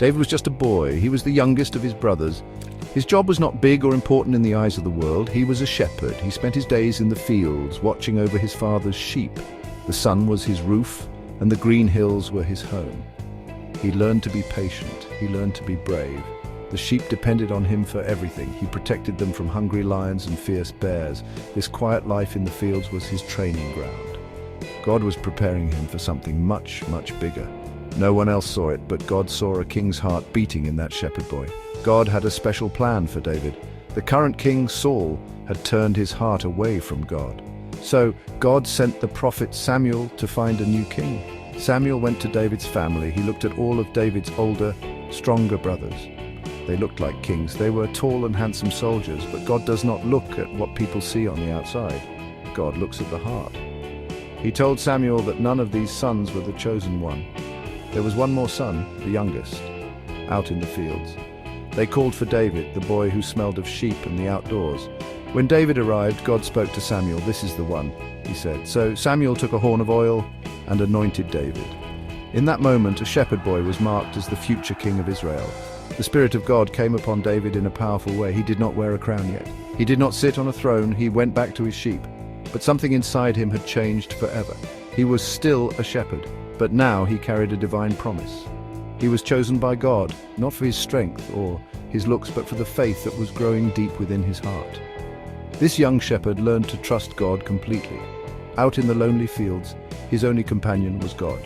David was just a boy. He was the youngest of his brothers. His job was not big or important in the eyes of the world. He was a shepherd. He spent his days in the fields, watching over his father's sheep. The sun was his roof, and the green hills were his home. He learned to be patient. He learned to be brave. The sheep depended on him for everything. He protected them from hungry lions and fierce bears. This quiet life in the fields was his training ground. God was preparing him for something much, much bigger. No one else saw it, but God saw a king's heart beating in that shepherd boy. God had a special plan for David. The current king, Saul, had turned his heart away from God. So God sent the prophet Samuel to find a new king. Samuel went to David's family. He looked at all of David's older, stronger brothers. They looked like kings. They were tall and handsome soldiers, but God does not look at what people see on the outside. God looks at the heart. He told Samuel that none of these sons were the chosen one. There was one more son, the youngest, out in the fields. They called for David, the boy who smelled of sheep and the outdoors. When David arrived, God spoke to Samuel. "This is the one," he said. So Samuel took a horn of oil and anointed David. In that moment, a shepherd boy was marked as the future king of Israel. The Spirit of God came upon David in a powerful way. He did not wear a crown yet. He did not sit on a throne. He went back to his sheep. But something inside him had changed forever. He was still a shepherd, but now he carried a divine promise. He was chosen by God, not for his strength or his looks, but for the faith that was growing deep within his heart. This young shepherd learned to trust God completely. Out in the lonely fields, his only companion was God.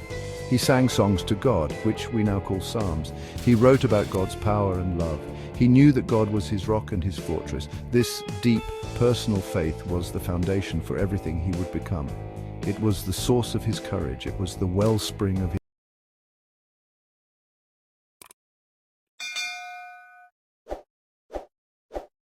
He sang songs to God, which we now call psalms. He wrote about God's power and love. He knew that God was his rock and his fortress. This deep, personal faith was the foundation for everything he would become. It was the source of his courage. It was the wellspring of